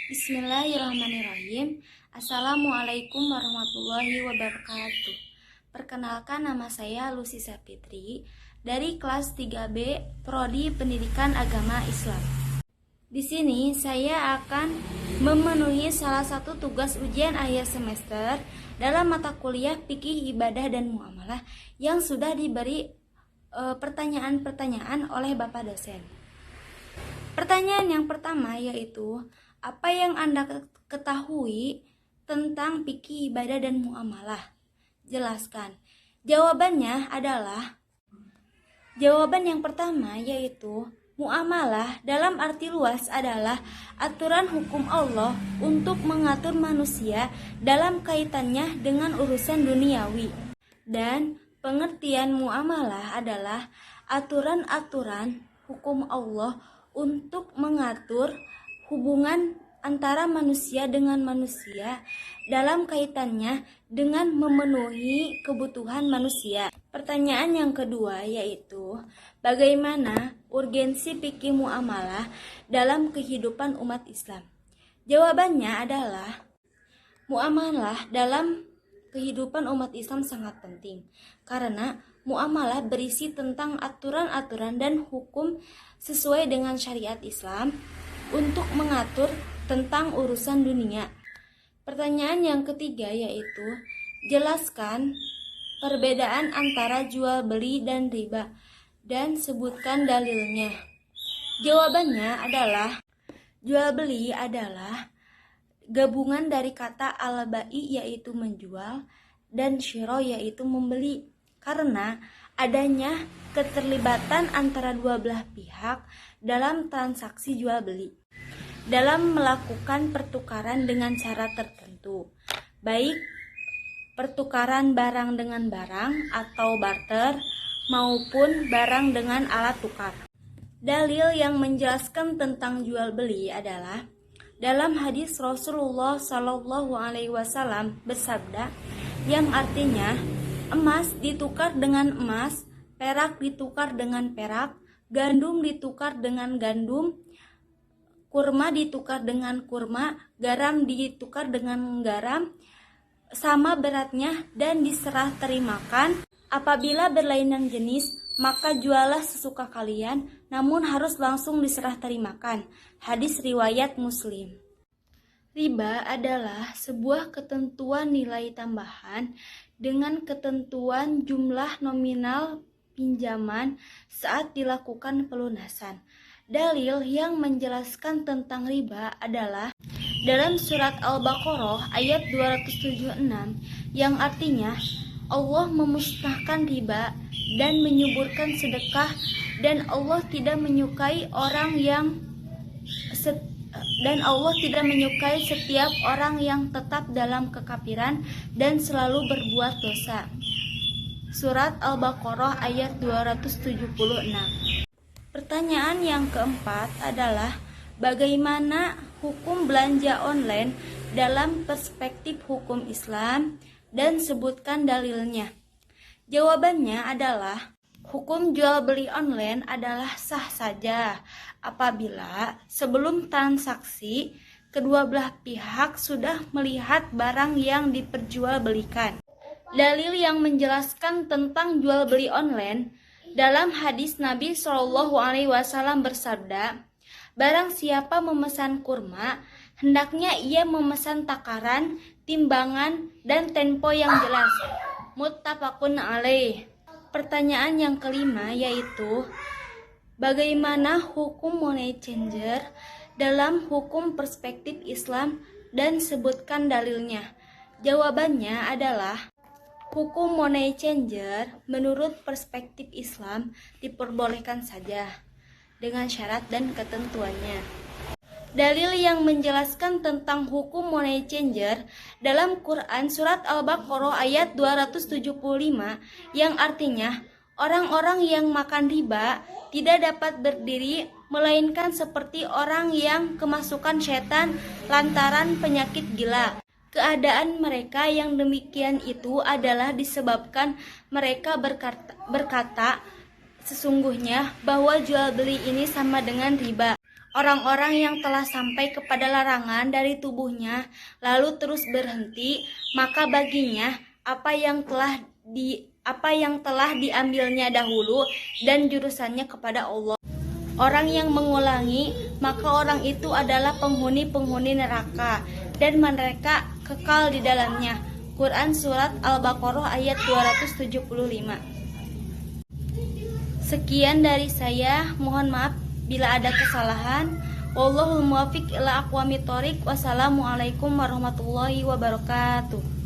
Bismillahirrahmanirrahim. Assalamualaikum warahmatullahi wabarakatuh. Perkenalkan, nama saya Lucy Sapitri dari kelas 3B Prodi Pendidikan Agama Islam. Di sini saya akan memenuhi salah satu tugas ujian akhir semester dalam mata kuliah Fikih Ibadah dan Muamalah yang sudah diberi pertanyaan-pertanyaan oleh Bapak dosen. Pertanyaan yang pertama yaitu, apa yang Anda ketahui tentang fikih ibadah dan muamalah? Jelaskan. Jawaban yang pertama yaitu muamalah dalam arti luas adalah aturan hukum Allah untuk mengatur manusia dalam kaitannya dengan urusan duniawi. Dan pengertian muamalah adalah aturan-aturan hukum Allah untuk mengatur hubungan antara manusia dengan manusia dalam kaitannya dengan memenuhi kebutuhan manusia. Pertanyaan yang kedua yaitu, bagaimana urgensi fikih muamalah dalam kehidupan umat Islam? Jawabannya adalah, muamalah dalam kehidupan umat Islam sangat penting karena muamalah berisi tentang aturan-aturan dan hukum sesuai dengan syariat Islam untuk mengatur tentang urusan dunia. Pertanyaan yang ketiga yaitu, jelaskan perbedaan antara jual beli dan riba dan sebutkan dalilnya. Jawabannya adalah, jual beli adalah gabungan dari kata al-bai yaitu menjual dan syiro yaitu membeli, karena adanya keterlibatan antara dua belah pihak dalam transaksi jual beli dalam melakukan pertukaran dengan cara tertentu, baik pertukaran barang dengan barang atau barter maupun barang dengan alat tukar. Dalil yang menjelaskan tentang jual beli adalah dalam hadis Rasulullah Shallallahu Alaihi Wasallam bersabda, yang artinya emas ditukar dengan emas, perak ditukar dengan perak, gandum ditukar dengan gandum, kurma ditukar dengan kurma, garam ditukar dengan garam, sama beratnya dan diserah terimakan. Apabila berlainan jenis, maka jualah sesuka kalian, namun harus langsung diserah terimakan. Hadis riwayat Muslim. Riba adalah sebuah ketentuan nilai tambahan dengan ketentuan jumlah nominal pinjaman saat dilakukan pelunasan. Dalil yang menjelaskan tentang riba adalah dalam surat Al-Baqarah ayat 276 yang artinya Allah memusnahkan riba dan menyuburkan sedekah, dan Allah tidak menyukai setiap orang yang tetap dalam kekafiran dan selalu berbuat dosa. Surat Al-Baqarah ayat 276. Pertanyaan yang keempat adalah, bagaimana hukum belanja online dalam perspektif hukum Islam dan sebutkan dalilnya. Jawabannya adalah, hukum jual beli online adalah sah saja apabila sebelum transaksi kedua belah pihak sudah melihat barang yang diperjualbelikan. Dalil yang menjelaskan tentang jual beli online dalam hadis Nabi Shallallahu Alaihi Wasallam bersabda, barang siapa memesan kurma, hendaknya ia memesan takaran, timbangan, dan tempo yang jelas. Muttafaqun alaih. Pertanyaan yang kelima yaitu, bagaimana hukum money changer dalam hukum perspektif Islam dan sebutkan dalilnya. Jawabannya adalah, hukum money changer menurut perspektif Islam diperbolehkan saja dengan syarat dan ketentuannya. Dalil yang menjelaskan tentang hukum money changer dalam Quran surat Al-Baqarah ayat 275 yang artinya orang-orang yang makan riba tidak dapat berdiri melainkan seperti orang yang kemasukan setan lantaran penyakit gila. Keadaan mereka yang demikian itu adalah disebabkan mereka berkata sesungguhnya bahwa jual beli ini sama dengan riba. Orang-orang yang telah sampai kepada larangan dari tubuhnya lalu terus berhenti, maka baginya apa yang telah diambilnya dahulu dan jurusannya kepada Allah. Orang yang mengulangi, maka orang itu adalah penghuni-penghuni neraka dan mereka kekal di dalamnya. Quran Surat Al-Baqarah ayat 275. Sekian dari saya, mohon maaf bila ada kesalahan. Wallahul muwaffiq ila aqwamit thoriq. Wassalamualaikum warahmatullahi wabarakatuh.